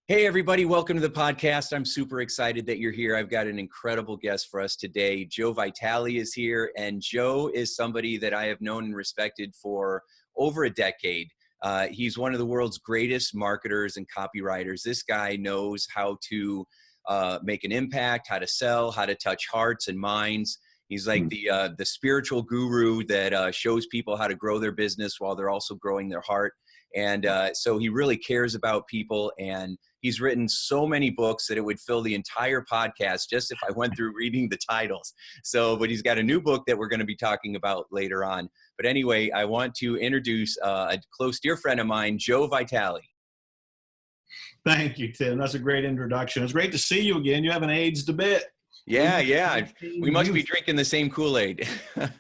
Hey, everybody. Welcome to the podcast. I'm super excited that you're here. I've got an incredible guest for us today. Joe Vitale is here, and Joe is somebody that I have known and respected for over a decade. He's one of the world's greatest marketers and copywriters. This guy knows how to make an impact, how to sell, how to touch hearts and minds. He's like the spiritual guru that shows people how to grow their business while they're also growing their heart. And so he really cares about people, and he's written so many books that it would fill the entire podcast just if I went through reading the titles. But he's got a new book that we're going to be talking about later on. But anyway, I want to introduce a close dear friend of mine, Joe Vitale. Thank you, Tim. That's a great introduction. It's great to see you again. You haven't aged a bit. Yeah. We must be drinking the same Kool-Aid.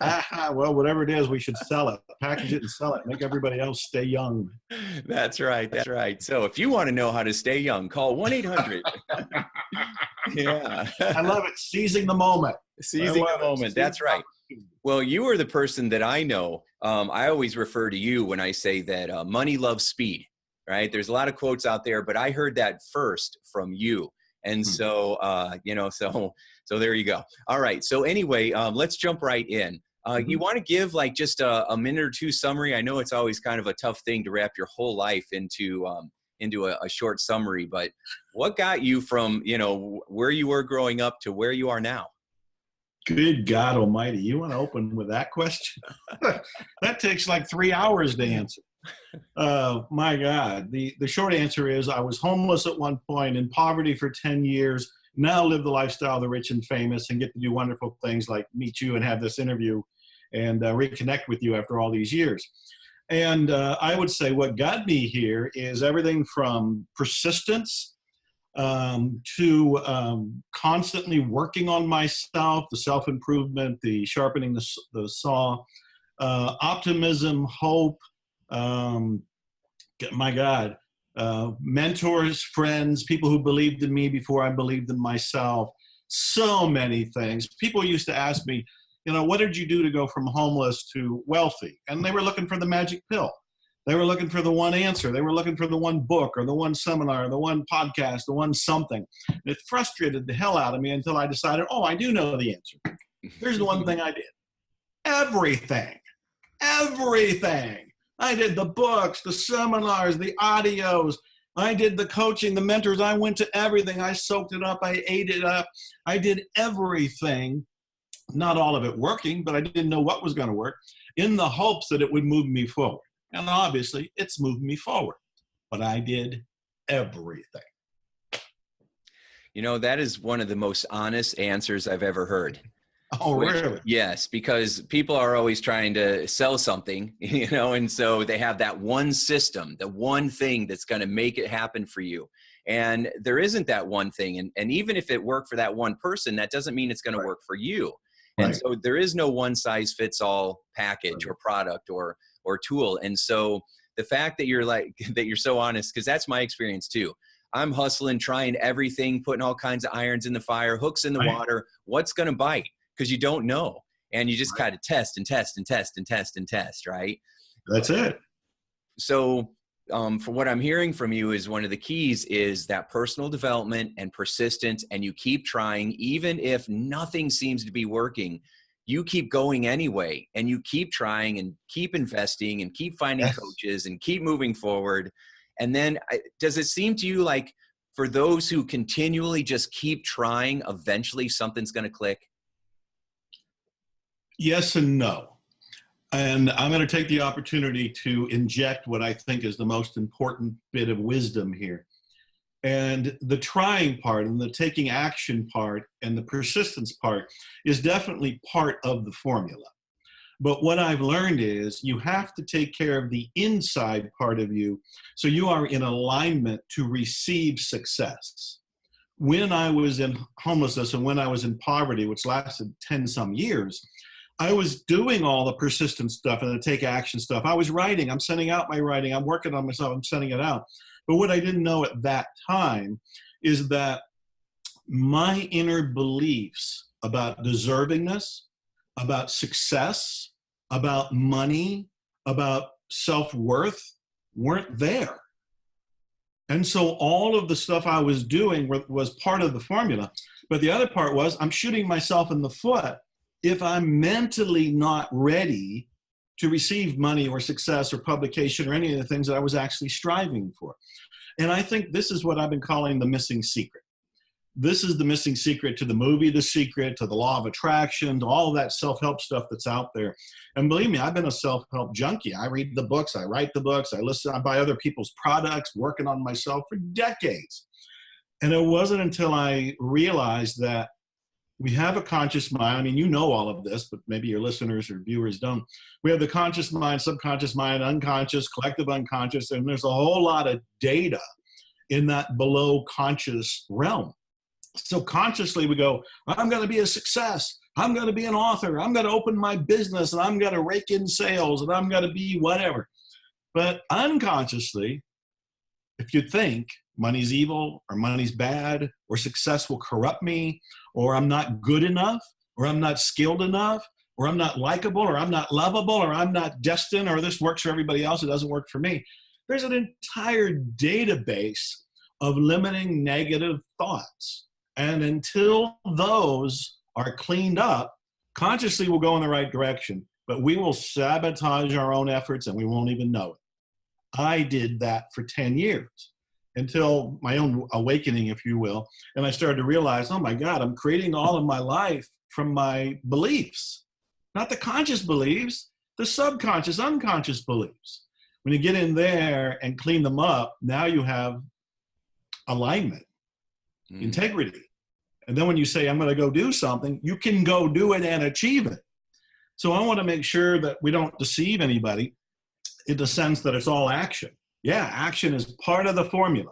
Well, whatever it is, we should sell it. Package it and sell it. Make everybody else stay young. That's right. So if you want to know how to stay young, call 1-800. Yeah. I love it. Seizing the moment. Seizing the moment. That's right. Well, you are the person that I know. I always refer to you when I say that money loves speed, right? There's a lot of quotes out there, but I heard that first from you. And so, so there you go. All right. So anyway, let's jump right in. You want to give like just a minute or two summary? I know it's always kind of a tough thing to wrap your whole life into a short summary, but what got you from, where you were growing up to where you are now? Good God Almighty. You want to open with that question? That takes like 3 hours to answer. My God. The short answer is I was homeless at one point, in poverty for 10 years, now live the lifestyle of the rich and famous and get to do wonderful things like meet you and have this interview and reconnect with you after all these years. And I would say what got me here is everything from persistence to constantly working on myself, the self-improvement, the sharpening the saw, optimism, hope, my God, mentors, friends, people who believed in me before I believed in myself, so many things. People used to ask me, what did you do to go from homeless to wealthy? And they were looking for the magic pill. They were looking for the one answer. They were looking for the one book or the one seminar, or the one podcast, the one something. And it frustrated the hell out of me until I decided, I do know the answer. Here's the one thing I did. Everything. I did the books, the seminars, the audios. I did the coaching, the mentors. I went to everything. I soaked it up. I ate it up. I did everything, not all of it working, but I didn't know what was going to work, in the hopes that it would move me forward. And obviously, it's moved me forward. But I did everything. That is one of the most honest answers I've ever heard. Oh, really? Yes, because people are always trying to sell something, and so they have that one system, the one thing that's going to make it happen for you. And there isn't that one thing. And even if it worked for that one person, that doesn't mean it's going to work for you. And so there is no one size fits all package or product or tool. And so the fact that you're so honest, because that's my experience too. I'm hustling, trying everything, putting all kinds of irons in the fire, hooks in the water. What's going to bite? Because you don't know. And you just kind of test and test and test and test and test, right? That's it. So from what I'm hearing from you is one of the keys is that personal development and persistence, and you keep trying, even if nothing seems to be working, you keep going anyway, and you keep trying and keep investing and keep finding coaches and keep moving forward. And then does it seem to you like for those who continually just keep trying, eventually something's going to click? Yes and no. And I'm going to take the opportunity to inject what I think is the most important bit of wisdom here. And the trying part and the taking action part and the persistence part is definitely part of the formula. But what I've learned is you have to take care of the inside part of you so you are in alignment to receive success. When I was in homelessness and when I was in poverty, which lasted 10 some years, I was doing all the persistent stuff and the take action stuff. I was writing, I'm sending out my writing, I'm working on myself, I'm sending it out. But what I didn't know at that time is that my inner beliefs about deservingness, about success, about money, about self-worth weren't there. And so all of the stuff I was doing was part of the formula. But the other part was I'm shooting myself in the foot if I'm mentally not ready to receive money or success or publication or any of the things that I was actually striving for. And I think this is what I've been calling the missing secret. This is the missing secret to the movie The Secret, to the law of attraction, to all of that self-help stuff that's out there. And believe me, I've been a self-help junkie. I read the books, I write the books, I listen, I buy other people's products, working on myself for decades. And it wasn't until I realized that we have a conscious mind. I mean, you know all of this, but maybe your listeners or viewers don't. We have the conscious mind, subconscious mind, unconscious, collective unconscious, and there's a whole lot of data in that below conscious realm. So consciously we go, I'm going to be a success. I'm going to be an author. I'm going to open my business and I'm going to rake in sales and I'm going to be whatever. But unconsciously, if you think money's evil or money's bad or success will corrupt me or I'm not good enough or I'm not skilled enough or I'm not likable or I'm not lovable or I'm not destined or this works for everybody else, it doesn't work for me. There's an entire database of limiting negative thoughts. And until those are cleaned up, consciously we'll go in the right direction, but we will sabotage our own efforts and we won't even know it. I did that for 10 years until my own awakening, if you will. And I started to realize, oh my God, I'm creating all of my life from my beliefs, not the conscious beliefs, the subconscious, unconscious beliefs. When you get in there and clean them up, now you have alignment, integrity. And then when you say, I'm going to go do something, you can go do it and achieve it. So I want to make sure that we don't deceive anybody in the sense that it's all action. Yeah, action is part of the formula.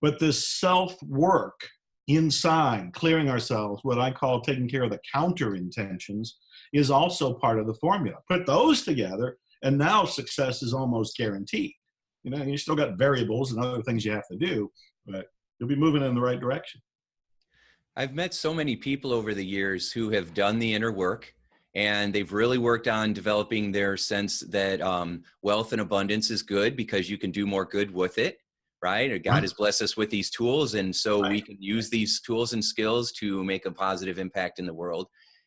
But this self-work inside, clearing ourselves, what I call taking care of the counter intentions, is also part of the formula. Put those together, and now success is almost guaranteed. You know, you still got variables and other things you have to do, but you'll be moving in the right direction. I've met so many people over the years who have done the inner work and they've really worked on developing their sense that wealth and abundance is good because you can do more good with it, right? God has blessed us with these tools, and so we can use these tools and skills to make a positive impact in the world.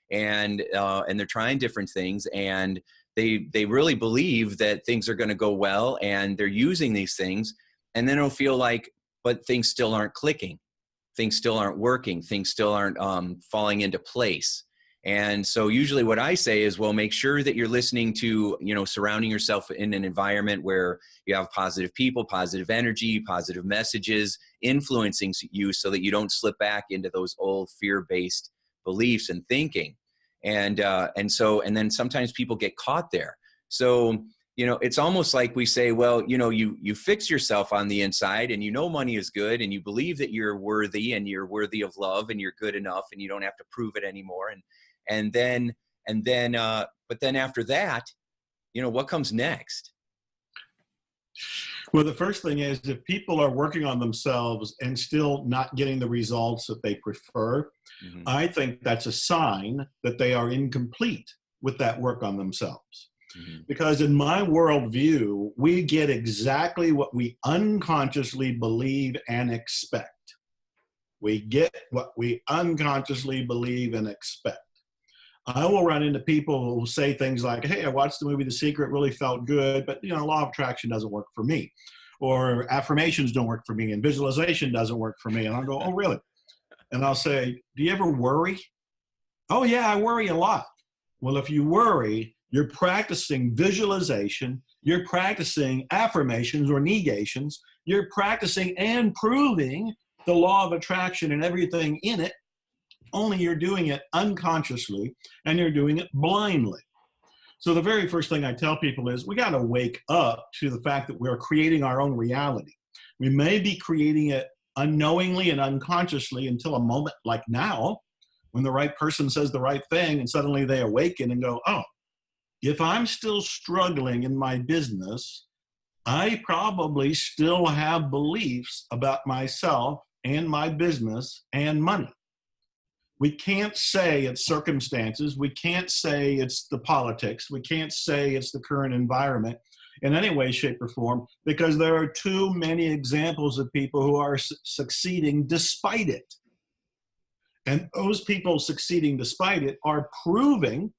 And they're trying different things, and they really believe that things are going to go well, and they're using these things, and then they'll feel like, but things still aren't clicking. Things still aren't working. Things still aren't falling into place. And so usually what I say is, well, make sure that you're listening to, surrounding yourself in an environment where you have positive people, positive energy, positive messages influencing you so that you don't slip back into those old fear-based beliefs and thinking. And then sometimes people get caught there. So, it's almost like we say, well, you fix yourself on the inside and money is good and you believe that you're worthy and you're worthy of love and you're good enough and you don't have to prove it anymore. But then after that, what comes next? Well, the first thing is if people are working on themselves and still not getting the results that they prefer, I think that's a sign that they are incomplete with that work on themselves. Because in my worldview, we get exactly what we unconsciously believe and expect. We get what we unconsciously believe and expect. I will run into people who will say things like, hey, I watched the movie The Secret, really felt good, but law of attraction doesn't work for me. Or affirmations don't work for me, and visualization doesn't work for me. And I'll go, oh, really? And I'll say, do you ever worry? Oh, yeah, I worry a lot. Well, if you worry, you're practicing visualization, you're practicing affirmations or negations, you're practicing and proving the law of attraction and everything in it, only you're doing it unconsciously and you're doing it blindly. So the very first thing I tell people is we got to wake up to the fact that we're creating our own reality. We may be creating it unknowingly and unconsciously until a moment like now, when the right person says the right thing and suddenly they awaken and go, oh, if I'm still struggling in my business, I probably still have beliefs about myself and my business and money. We can't say it's circumstances. We can't say it's the politics. We can't say it's the current environment. in any way, shape, or form, because there are too many examples of people who are succeeding despite it. And those people succeeding despite it are proving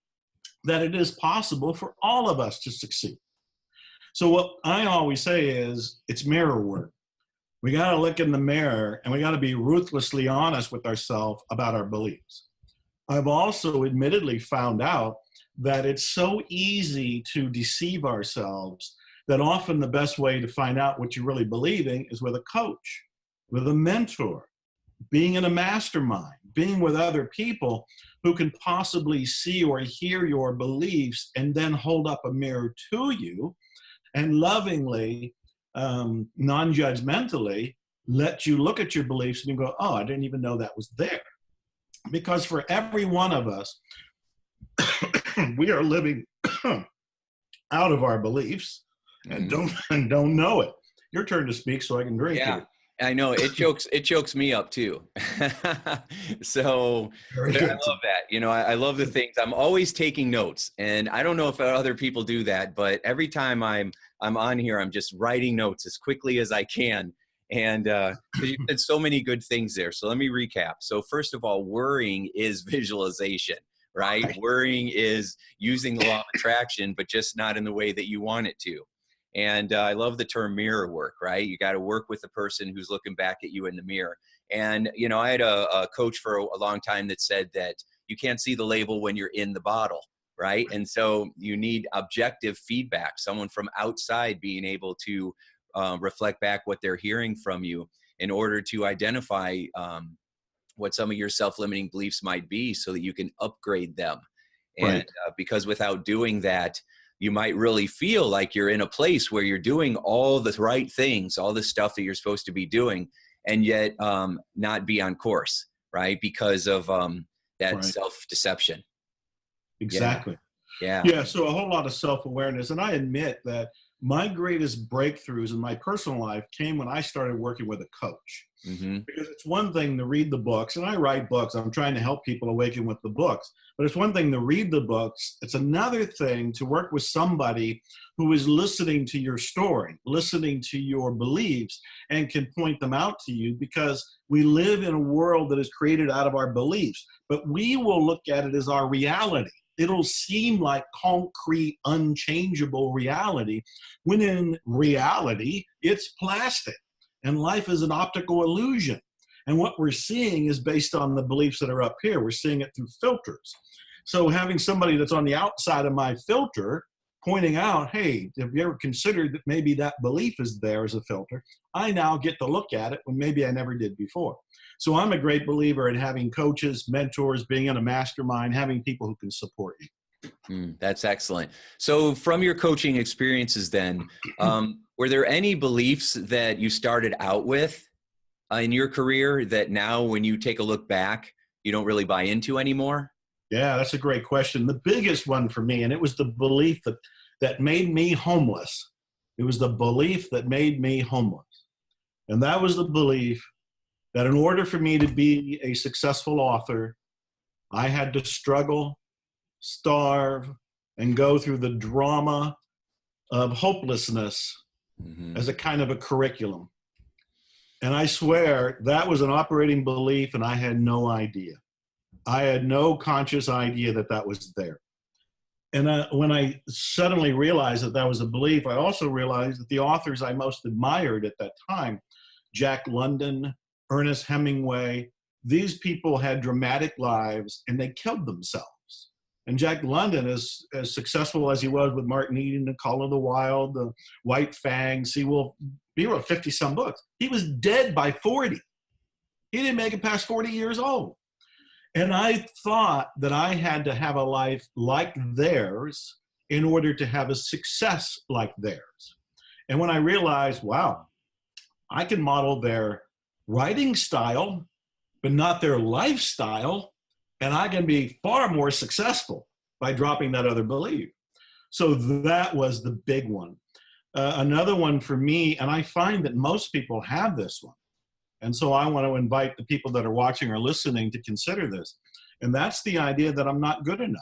that it is possible for all of us to succeed. So what I always say is, it's mirror work. We got to look in the mirror and we got to be ruthlessly honest with ourselves about our beliefs. I've also admittedly found out that it's so easy to deceive ourselves that often the best way to find out what you're really believing is with a coach, with a mentor, being in a mastermind, being with other people who can possibly see or hear your beliefs and then hold up a mirror to you and lovingly, non-judgmentally, let you look at your beliefs and you go, oh, I didn't even know that was there. Because for every one of us, we are living out of our beliefs and don't know it. Your turn to speak so I can drink. Yeah, I know it chokes me up too. So I love that. You know, I love the things. I'm always taking notes, and I don't know if other people do that, but every time I'm on here, I'm just writing notes as quickly as I can. And you said so many good things there. So let me recap. So first of all, worrying is visualization, right? Worrying is using the law of attraction, but just not in the way that you want it to. And I love the term mirror work, right? You got to work with the person who's looking back at you in the mirror. And, you know, I had a coach for a long time that said that you can't see the label when you're in the bottle, right? And so you need objective feedback, someone from outside being able to reflect back what they're hearing from you in order to identify what some of your self-limiting beliefs might be so that you can upgrade them. And because without doing that, you might really feel like you're in a place where you're doing all the right things, all the stuff that you're supposed to be doing, and yet not be on course, right? Because of that self-deception. Exactly. Yeah. So a whole lot of self-awareness. And I admit that my greatest breakthroughs in my personal life came when I started working with a coach. Because it's one thing to read the books, and I write books. I'm trying to help people awaken with the books. But it's one thing to read the books. It's another thing to work with somebody who is listening to your story, listening to your beliefs, and can point them out to you, because we live in a world that is created out of our beliefs. But we will look at it as our reality. It'll seem like concrete, unchangeable reality, when in reality, it's plastic. And life is an optical illusion. And what we're seeing is based on the beliefs that are up here. We're seeing it through filters. So having somebody that's on the outside of my filter pointing out, hey, have you ever considered that maybe that belief is there as a filter? I now get to look at it when maybe I never did before. So I'm a great believer in having coaches, mentors, being in a mastermind, having people who can support you. That's excellent. So from your coaching experiences then, were there any beliefs that you started out with in your career that now when you take a look back, you don't really buy into anymore? Yeah, that's a great question. The biggest one for me, and it was the belief that made me homeless. It was the belief that made me homeless. And that was the belief that in order for me to be a successful author, I had to struggle, starve, and go through the drama of hopelessness as a kind of a curriculum. And I swear that was an operating belief, and I had no idea. I had no conscious idea that that was there. And when I suddenly realized that that was a belief, I also realized that the authors I most admired at that time, Jack London, Ernest Hemingway, these people had dramatic lives and they killed themselves. And Jack London, as successful as he was with Martin Eden, The Call of the Wild, The White Fang, he wrote 50-some books. He was dead by 40. He didn't make it past 40 years old. And I thought that I had to have a life like theirs in order to have a success like theirs. And when I realized, wow, I can model their writing style, but not their lifestyle, and I can be far more successful by dropping that other belief. So that was the big one. Another one for me, and I find that most people have this one, and so I want to invite the people that are watching or listening to consider this, and that's the idea that I'm not good enough.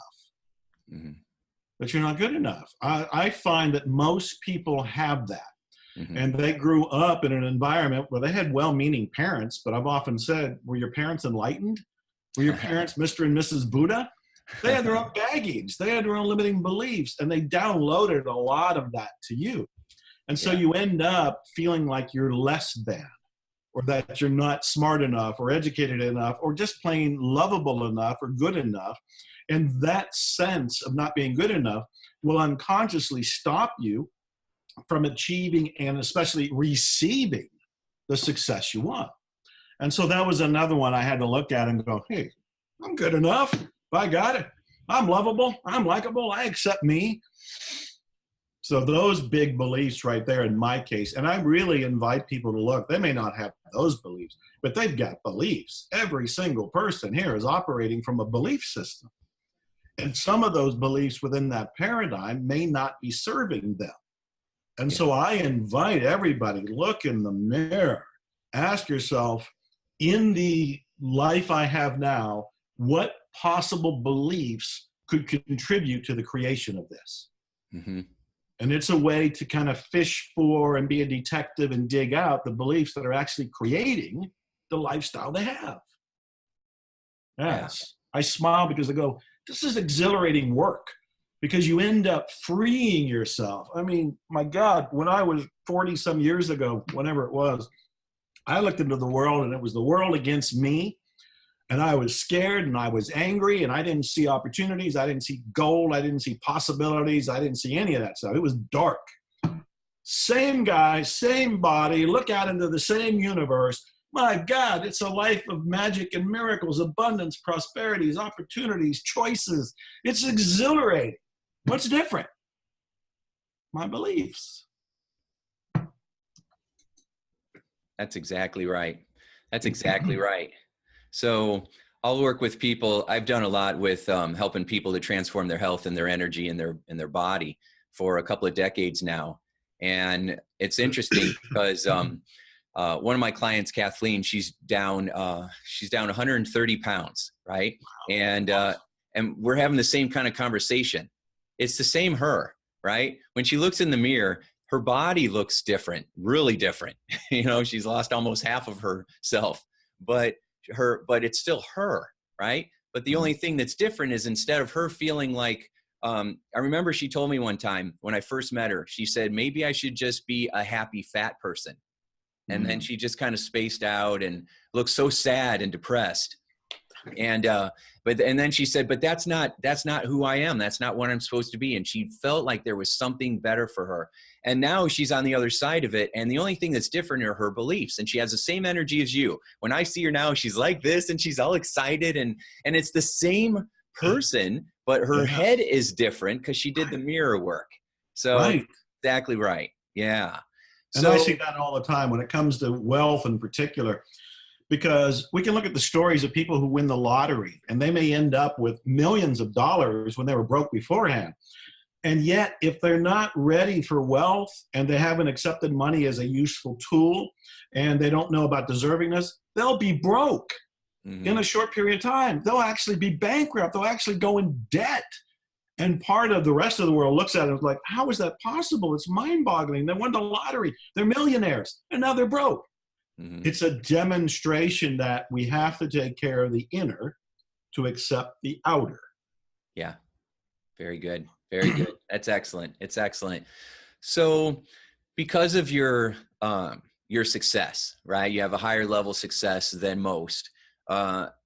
that you're not good enough. I find that most people have that. Mm-hmm. And they grew up in an environment where they had well-meaning parents, but I've often said, were your parents enlightened? Were your parents Mr. and Mrs. Buddha? They had their own baggage. They had their own limiting beliefs, and they downloaded a lot of that to you. And so you end up feeling like you're less than, or that you're not smart enough or educated enough or just plain lovable enough or good enough. And that sense of not being good enough will unconsciously stop you from achieving and especially receiving the success you want. And so that was another one I had to look at and go, hey, I'm good enough. I got it. I'm lovable. I'm likable. I accept me. So those big beliefs right there in my case, and I really invite people to look. They may not have those beliefs, but they've got beliefs. Every single person here is operating from a belief system. And some of those beliefs within that paradigm may not be serving them. And so I invite everybody, look in the mirror, ask yourself, in the life I have now, what possible beliefs could contribute to the creation of this? Mm-hmm. And it's a way to kind of fish for and be a detective and dig out the beliefs that are actually creating the lifestyle they have. Yes. I smile because I go, this is exhilarating work. Because you end up freeing yourself. I mean, my God, when I was 40 some years ago, whenever it was, I looked into the world and it was the world against me. And I was scared and I was angry and I didn't see opportunities. I didn't see gold. I didn't see possibilities. I didn't see any of that stuff. It was dark. Same guy, same body, look out into the same universe. My God, it's a life of magic and miracles, abundance, prosperities, opportunities, choices. It's exhilarating. What's different? My beliefs. That's exactly right. That's exactly right. So I'll work with people. I've done a lot with helping people to transform their health and their energy and their body for a couple of decades now. And it's interesting because one of my clients, Kathleen, she's down 130 pounds, right? And we're having the same kind of conversation. It's the same her, right? When she looks in the mirror, her body looks different, really different. You know, she's lost almost half of herself, but it's still her, right? But the only thing that's different is instead of her feeling like, I remember she told me one time when I first met her, she said, maybe I should just be a happy fat person. And then she just kind of spaced out and looked so sad and depressed. And then she said, but that's not who I am. That's not what I'm supposed to be. And she felt like there was something better for her. And now she's on the other side of it. And the only thing that's different are her beliefs. And she has the same energy as you. When I see her now, she's like this and she's all excited and it's the same person, but her head is different because she did the mirror work. So exactly right. Yeah. And I see that all the time when it comes to wealth in particular, because we can look at the stories of people who win the lottery and they may end up with millions of dollars when they were broke beforehand. And yet, if they're not ready for wealth and they haven't accepted money as a useful tool and they don't know about deservingness, they'll be broke in a short period of time. They'll actually be bankrupt. They'll actually go in debt. And part of the rest of the world looks at it like, how is that possible? It's mind-boggling. They won the lottery. They're millionaires. And now they're broke. It's a demonstration that we have to take care of the inner to accept the outer. Yeah. Very good. Very good. That's excellent. It's excellent. So because of your success, right? You have a higher level success than most.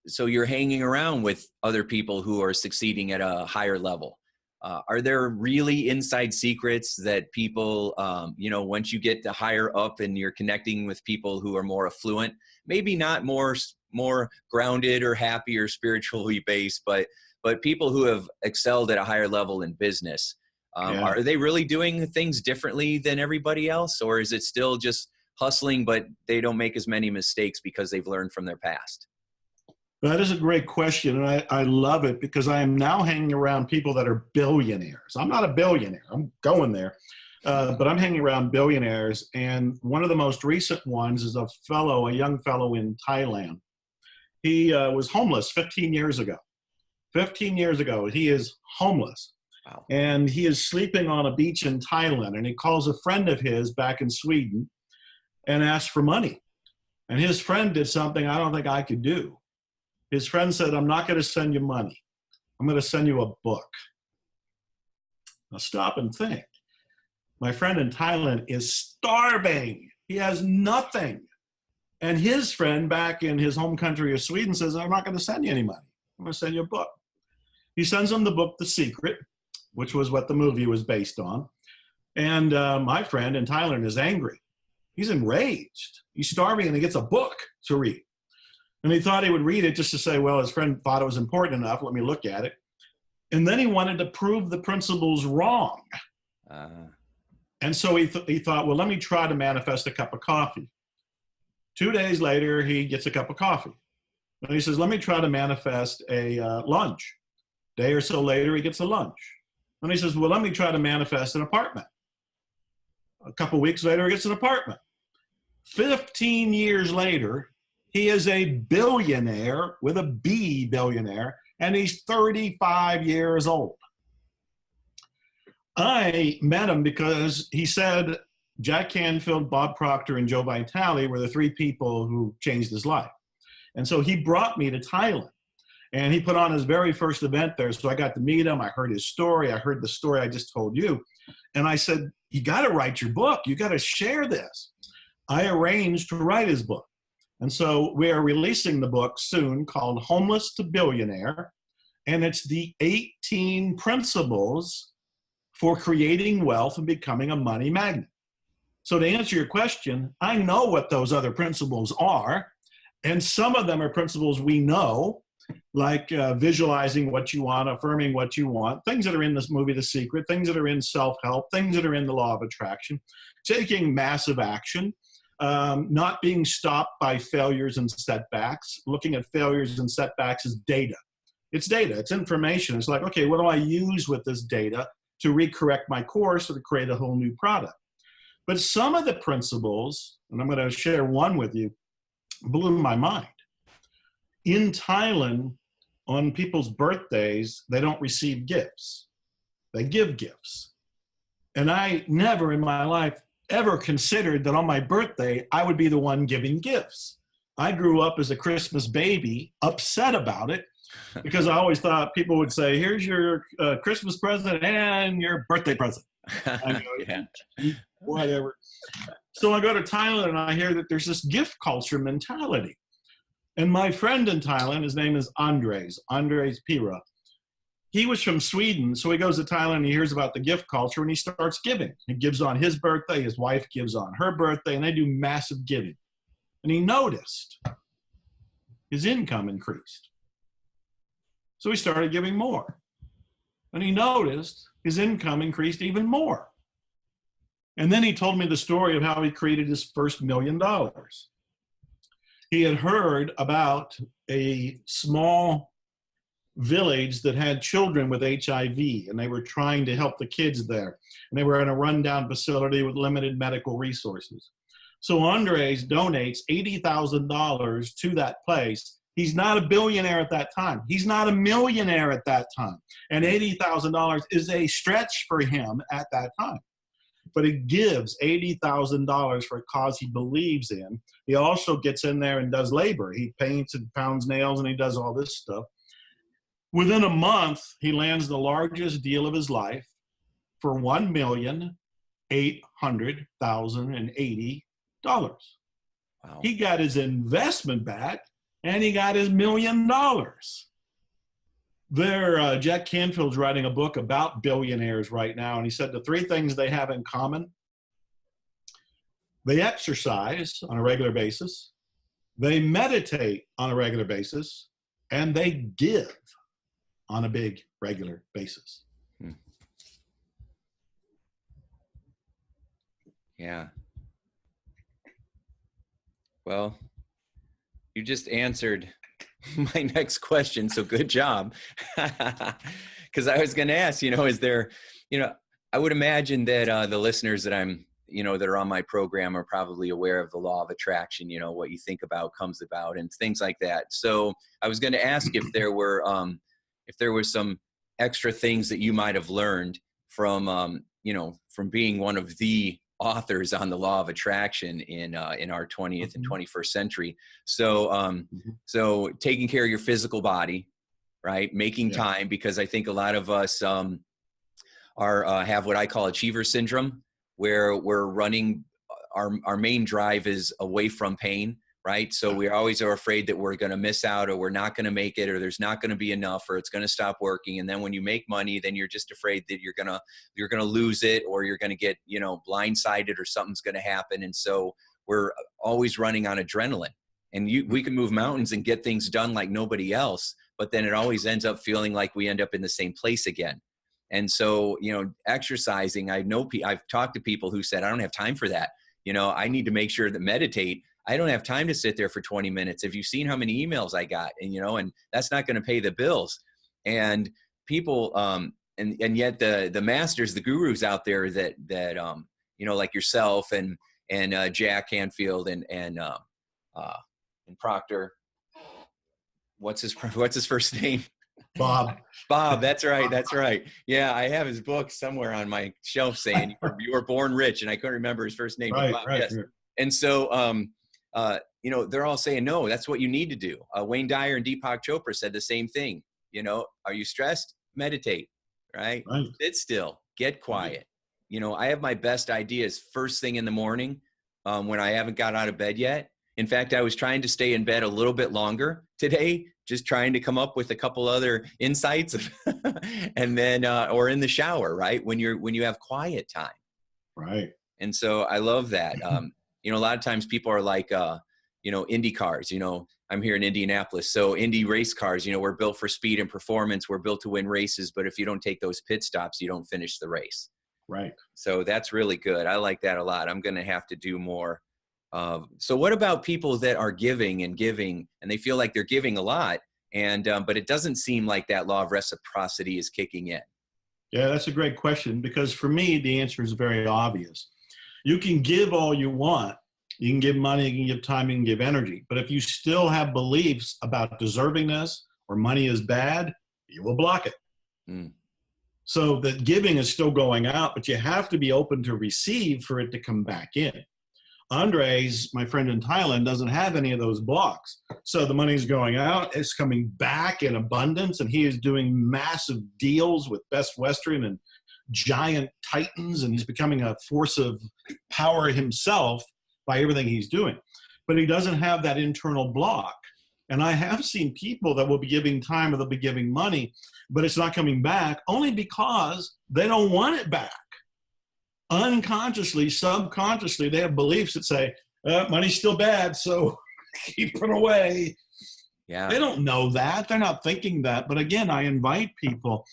So you're hanging around with other people who are succeeding at a higher level. Are there really inside secrets that people, once you get to higher up and you're connecting with people who are more affluent, maybe not more grounded or happy or spiritually based, but people who have excelled at a higher level in business, are they really doing things differently than everybody else? Or is it still just hustling, but they don't make as many mistakes because they've learned from their past? That is a great question, and I love it because I am now hanging around people that are billionaires. I'm not a billionaire. I'm going there, but I'm hanging around billionaires, and one of the most recent ones is a young fellow in Thailand. He was homeless 15 years ago. 15 years ago, he is homeless. Wow. And he is sleeping on a beach in Thailand, and he calls a friend of his back in Sweden and asks for money. And his friend did something I don't think I could do. His friend said, I'm not going to send you money. I'm going to send you a book. Now stop and think. My friend in Thailand is starving. He has nothing. And his friend back in his home country of Sweden says, I'm not going to send you any money. I'm going to send you a book. He sends him the book, The Secret, which was what the movie was based on. And my friend in Thailand is angry. He's enraged. He's starving and he gets a book to read. And he thought he would read it just to say, well, his friend thought it was important enough. Let me look at it. And then he wanted to prove the principles wrong. And so he thought, well, let me try to manifest a cup of coffee. 2 days later, he gets a cup of coffee. And he says, let me try to manifest a lunch. Day or so later, he gets a lunch. And he says, well, let me try to manifest an apartment. A couple weeks later, he gets an apartment. 15 years later, he is a billionaire with a B, billionaire, and he's 35 years old. I met him because he said Jack Canfield, Bob Proctor, and Joe Vitale were the three people who changed his life. And so he brought me to Thailand. And he put on his very first event there. So I got to meet him. I heard his story. I heard the story I just told you. And I said, you got to write your book. You got to share this. I arranged to write his book. And so we are releasing the book soon called Homeless to Billionaire. And it's the 18 principles for creating wealth and becoming a money magnet. So to answer your question, I know what those other principles are. And some of them are principles we know, like visualizing what you want, affirming what you want, things that are in this movie, The Secret, things that are in self-help, things that are in the law of attraction, taking massive action, not being stopped by failures and setbacks, looking at failures and setbacks as data. It's data, it's information. It's like, okay, what do I use with this data to recorrect my course or to create a whole new product? But some of the principles, and I'm going to share one with you, blew my mind. In Thailand, on people's birthdays, they don't receive gifts. They give gifts. And I never in my life ever considered that on my birthday, I would be the one giving gifts. I grew up as a Christmas baby, upset about it, because I always thought people would say, here's your Christmas present and your birthday present. I go, yeah. Whatever. So I go to Thailand and I hear that there's this gift culture mentality. And my friend in Thailand, his name is Andres Pira. He was from Sweden, so he goes to Thailand and he hears about the gift culture and he starts giving. He gives on his birthday, his wife gives on her birthday, and they do massive giving. And he noticed his income increased. So he started giving more. And he noticed his income increased even more. And then he told me the story of how he created his first $1 million. He had heard about a small village that had children with HIV, and they were trying to help the kids there. And they were in a rundown facility with limited medical resources. So Andres donates $80,000 to that place. He's not a billionaire at that time. He's not a millionaire at that time. And $80,000 is a stretch for him at that time. But he gives $80,000 for a cause he believes in. He also gets in there and does labor. He paints and pounds nails and he does all this stuff. Within a month, he lands the largest deal of his life for $1,800,080. Wow. He got his investment back and he got his $1 million. Jack Canfield's writing a book about billionaires right now, and he said the three things they have in common: they exercise on a regular basis, they meditate on a regular basis, and they give on a big regular basis. Yeah. Well, you just answered my next question, so good job. Because I was going to ask, is there, I would imagine that the listeners that that are on my program are probably aware of the law of attraction. What you think about comes about and things like that. So I was going to ask if there were some extra things that you might have learned from, you know, from being one of the authors on the law of attraction in our 20th and 21st century. So, so taking care of your physical body, right? Making time, because I think a lot of us have what I call achiever syndrome, where we're running, our main drive is away from pain, right? So we always are afraid that we're going to miss out, or we're not going to make it, or there's not going to be enough, or it's going to stop working. And then when you make money, then you're just afraid that you're going to lose it, or you're going to get, you know, blindsided, or something's going to happen. And so we're always running on adrenaline, and we can move mountains and get things done like nobody else, but then it always ends up feeling like we end up in the same place again. And so, you know, exercising, I've talked to people who said, I don't have time for that. You know, I need to make sure that meditate. I don't have time to sit there for 20 minutes. Have you seen how many emails I got? And, you know, and that's not going to pay the bills. And people, and yet the masters, the gurus out there that, you know, like yourself and Jack Canfield and Proctor, what's his first name? Bob. That's right. That's right. Yeah, I have his book somewhere on my shelf saying you were born rich, and I couldn't remember his first name. Right, Bob, right. yes. And so, you know, they're all saying, no, that's what you need to do. Wayne Dyer and Deepak Chopra said the same thing. You know, are you stressed? Meditate, right? Sit still, get quiet. You know, I have my best ideas first thing in the morning when I haven't got out of bed yet. In fact, I was trying to stay in bed a little bit longer today, just trying to come up with a couple other insights and then, or in the shower, right? When you have quiet time. Right. And so I love that. You know, a lot of times people are like, you know, Indy cars, you know, I'm here in Indianapolis. So Indy race cars, you know, we're built for speed and performance. We're built to win races. But if you don't take those pit stops, you don't finish the race. Right. So that's really good. I like that a lot. I'm going to have to do more. So what about people that are giving and they feel like they're giving a lot, and but it doesn't seem like that law of reciprocity is kicking in? Yeah, that's a great question, because for me, the answer is very obvious. You can give all you want. You can give money, you can give time, you can give energy. But if you still have beliefs about deservingness or money is bad, you will block it. So the giving is still going out, but you have to be open to receive for it to come back in. Andres, my friend in Thailand, doesn't have any of those blocks. So the money's going out, it's coming back in abundance, and he is doing massive deals with Best Western and giant titans, and he's becoming a force of power himself by everything he's doing. But he doesn't have that internal block. And I have seen people that will be giving time or they'll be giving money, but it's not coming back only because they don't want it back. Unconsciously, subconsciously, they have beliefs that say, money's still bad, so keep it away. Yeah. They don't know that. They're not thinking that. But again, I invite people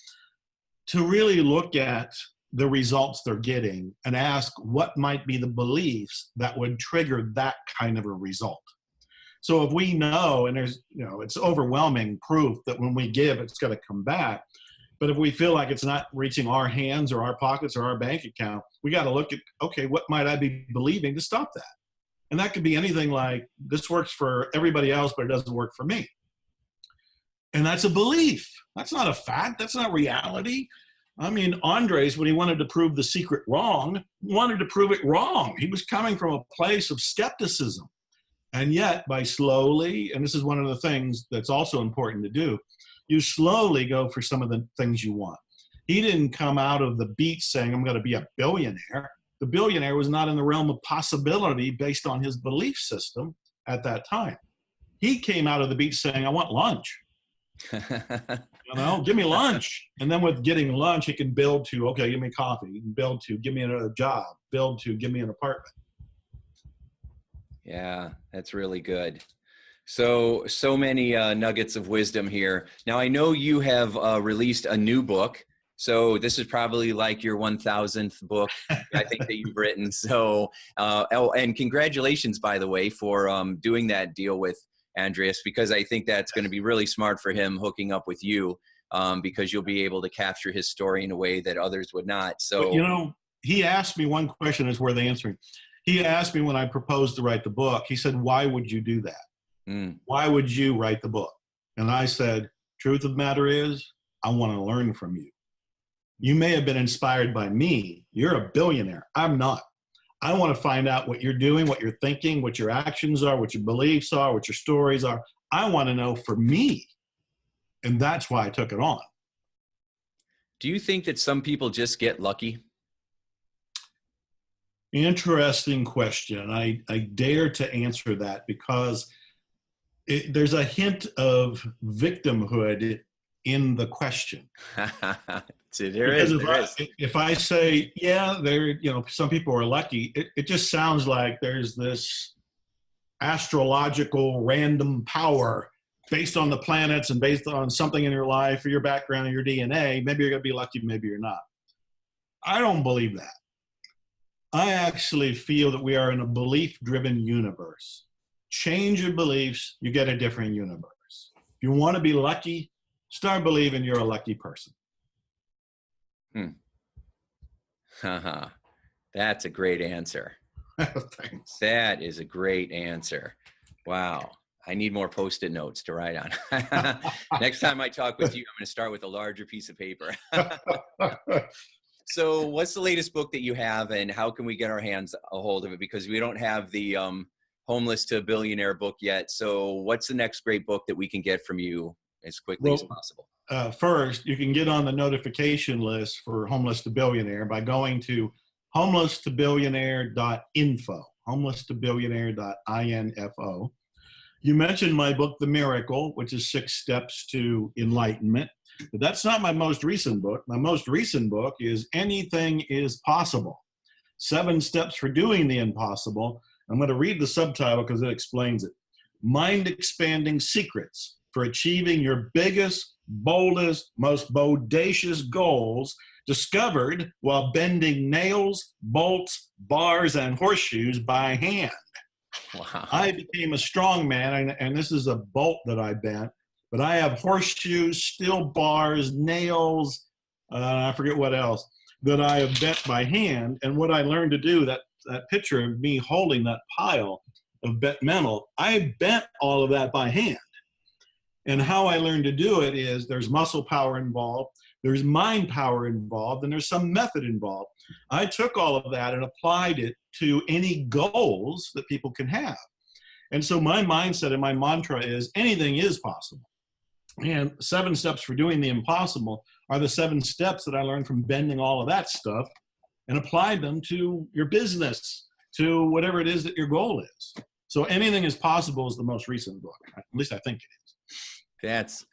to really look at the results they're getting and ask what might be the beliefs that would trigger that kind of a result. So if we know, and there's, you know, it's overwhelming proof that when we give, it's going to come back. But if we feel like it's not reaching our hands or our pockets or our bank account, we got to look at, okay, what might I be believing to stop that? And that could be anything like, this works for everybody else, but it doesn't work for me. And that's a belief. That's not a fact. That's not reality. I mean, Andres, when he wanted to prove The Secret wrong, wanted to prove it wrong. He was coming from a place of skepticism. And yet, by slowly, and this is one of the things that's also important to do, you slowly go for some of the things you want. He didn't come out of the beach saying, I'm going to be a billionaire. The billionaire was not in the realm of possibility based on his belief system at that time. He came out of the beach saying, I want lunch. You know, give me lunch. And then with getting lunch, he can build to, okay, give me coffee. He can build to, give me another job. Build to, give me an apartment. Yeah, that's really good. So many nuggets of wisdom here. Now, I know you have released a new book. So this is probably like your 1000th book, I think, that you've written. So, and congratulations, by the way, for doing that deal with Andreas, because I think that's going to be really smart for him hooking up with you, because you'll be able to capture his story in a way that others would not. So, but, you know, he asked me one question is worth answering. He asked me when I proposed to write the book, he said, why would you do that? Why would you write the book? And I said, truth of the matter is, I want to learn from you. You may have been inspired by me. You're a billionaire. I'm not. I want to find out what you're doing, what you're thinking, what your actions are, what your beliefs are, what your stories are. I want to know for me. And that's why I took it on. Do you think that some people just get lucky? Interesting question. I dare to answer that because there's a hint of victimhood in the question. There is. If I say, yeah, some people are lucky, it just sounds like there's this astrological random power based on the planets and based on something in your life or your background or your DNA. Maybe you're going to be lucky, maybe you're not. I don't believe that. I actually feel that we are in a belief-driven universe. Change your beliefs, you get a different universe. If you want to be lucky, start believing you're a lucky person. That's a great answer. Thanks. That is a great answer. Wow. I need more Post-it notes to write on. Next time I talk with you, I'm going to start with a larger piece of paper. So what's the latest book that you have, and how can we get our hands a hold of it? Because we don't have the Homeless to Billionaire book yet. So what's the next great book that we can get from you as quickly as possible? First, you can get on the notification list for Homeless to Billionaire by going to homelesstobillionaire.info, homelesstobillionaire.info. You mentioned my book, The Miracle, which is 6 Steps to Enlightenment. But that's not my most recent book. My most recent book is Anything is Possible, 7 Steps for Doing the Impossible. I'm going to read the subtitle because it explains it. Mind-expanding secrets for achieving your biggest, boldest, most bodacious goals discovered while bending nails, bolts, bars, and horseshoes by hand. Wow. I became a strong man, and this is a bolt that I bent, but I have horseshoes, steel bars, nails, I forget what else, that I have bent by hand. And what I learned to do, that picture of me holding that pile of bent metal, I bent all of that by hand. And how I learned to do it is there's muscle power involved, there's mind power involved, and there's some method involved. I took all of that and applied it to any goals that people can have. And so my mindset and my mantra is anything is possible. And 7 steps for doing the impossible are the 7 steps that I learned from bending all of that stuff and applied them to your business, to whatever it is that your goal is. So Anything is Possible is the most recent book. At least I think it is. That's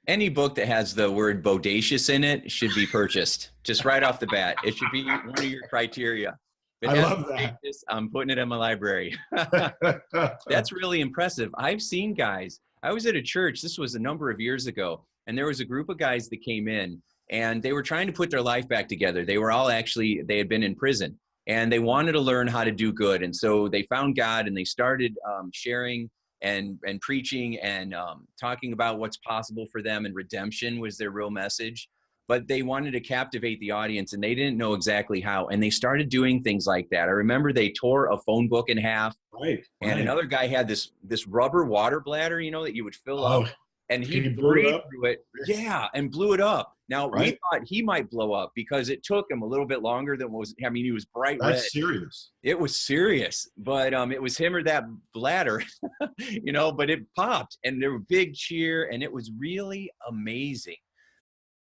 any book that has the word bodacious in it should be purchased just right off the bat. It should be one of your criteria. I love that. I'm putting it in my library. That's really impressive. I've seen guys. I was at a church. This was a number of years ago, and there was a group of guys that came in, and they were trying to put their life back together. They were all they had been in prison, and they wanted to learn how to do good. And so they found God, and they started sharing and preaching and talking about what's possible for them, and redemption was their real message. But they wanted to captivate the audience, and they didn't know exactly how. And they started doing things like that. I remember they tore a phone book in half. Right. And another guy had this rubber water bladder, that you would fill up. And he breathed through it. Yeah, and blew it up. Now, we thought he might blow up because it took him a little bit longer than he was bright red. That's serious. It was serious. But it was him or that bladder, but it popped. And there were big cheer, and it was really amazing.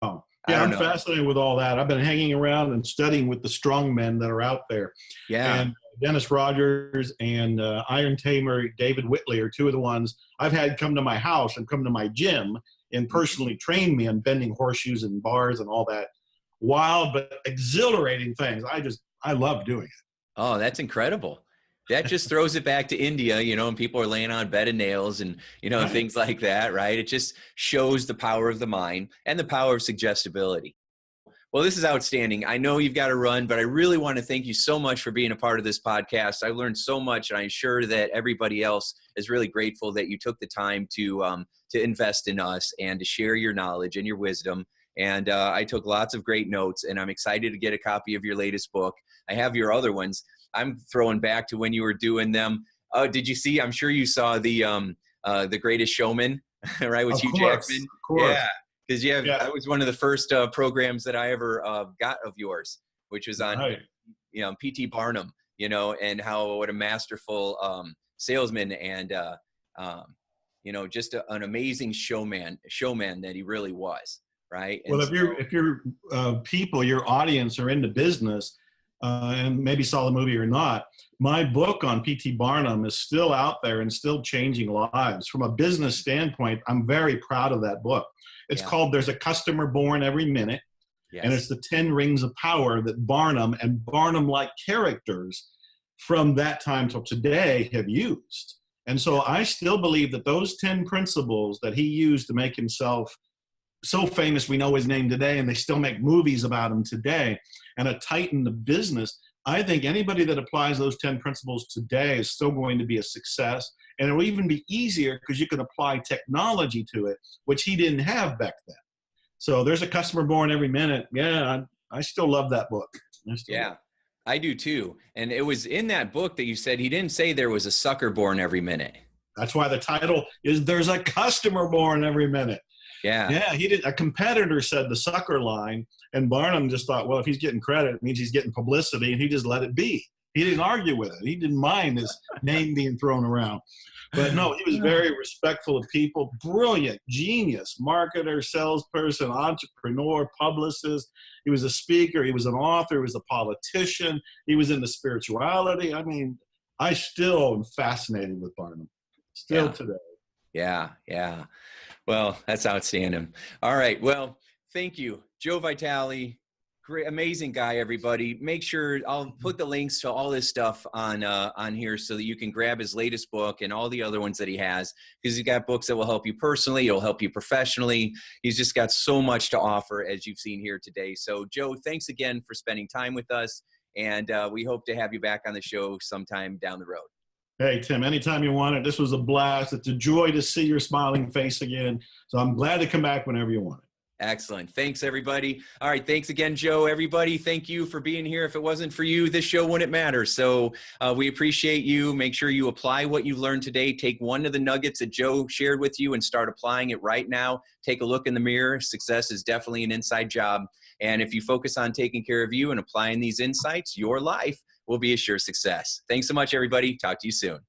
Oh. Yeah, I'm fascinated with all that. I've been hanging around and studying with the strong men that are out there. Yeah. And Dennis Rogers and Iron Tamer, David Whitley are 2 of the ones I've had come to my house and come to my gym and personally train me on bending horseshoes and bars and all that wild but exhilarating things. I love doing it. Oh, that's incredible. That just throws it back to India, and people are laying on a bed of nails and, things like that, right? It just shows the power of the mind and the power of suggestibility. Well, this is outstanding. I know you've got to run, but I really want to thank you so much for being a part of this podcast. I learned so much, and I'm sure that everybody else is really grateful that you took the time to invest in us and to share your knowledge and your wisdom. And I took lots of great notes, and I'm excited to get a copy of your latest book. I have your other ones. I'm throwing back to when you were doing them. Did you see? I'm sure you saw the Greatest Showman, right, with Hugh Jackman. Of course. Yeah, because you have, Yeah. that was one of the first programs that I ever got of yours, which was on, Right. P.T. Barnum, and what a masterful salesman and, just an amazing showman that he really was. Right. And Well, so, if your people, your audience are into business, and maybe saw the movie or not, my book on P.T. Barnum is still out there and still changing lives. From a business standpoint, I'm very proud of that book. It's called There's a Customer Born Every Minute. yes. And it's the 10 rings of power that Barnum and Barnum-like characters from that time till today have used. And so I still believe that those 10 principles that he used to make himself so famous, we know his name today, and they still make movies about him today, and a titan of business. I think anybody that applies those 10 principles today is still going to be a success. And it will even be easier because you can apply technology to it, which he didn't have back then. So there's a customer born every minute. Yeah, I still love that book. Yeah, I do too. And it was in that book that you said he didn't say there was a sucker born every minute. That's why the title is There's a Customer Born Every Minute. Yeah. Yeah, he did. A competitor said the sucker line, and Barnum just thought, well, if he's getting credit, it means he's getting publicity, and he just let it be. He didn't argue with it. He didn't mind his name being thrown around. But no, he was very respectful of people, brilliant, genius, marketer, salesperson, entrepreneur, publicist. He was a speaker. He was an author. He was a politician. He was into spirituality. I mean, I still am fascinated with Barnum, still today. Yeah, yeah. Well, that's outstanding. All right. Well, thank you, Joe Vitale. Great, amazing guy, everybody. Make sure I'll put the links to all this stuff on here so that you can grab his latest book and all the other ones that he has, because he's got books that will help you personally. It'll help you professionally. He's just got so much to offer, as you've seen here today. So, Joe, thanks again for spending time with us, and we hope to have you back on the show sometime down the road. Hey, Tim, anytime you want it. This was a blast. It's a joy to see your smiling face again. So I'm glad to come back whenever you want it. Excellent. Thanks, everybody. All right. Thanks again, Joe. Everybody, thank you for being here. If it wasn't for you, this show wouldn't matter. So we appreciate you. Make sure you apply what you've learned today. Take one of the nuggets that Joe shared with you and start applying it right now. Take a look in the mirror. Success is definitely an inside job. And if you focus on taking care of you and applying these insights, your life will be a sure success. Thanks so much, everybody. Talk to you soon.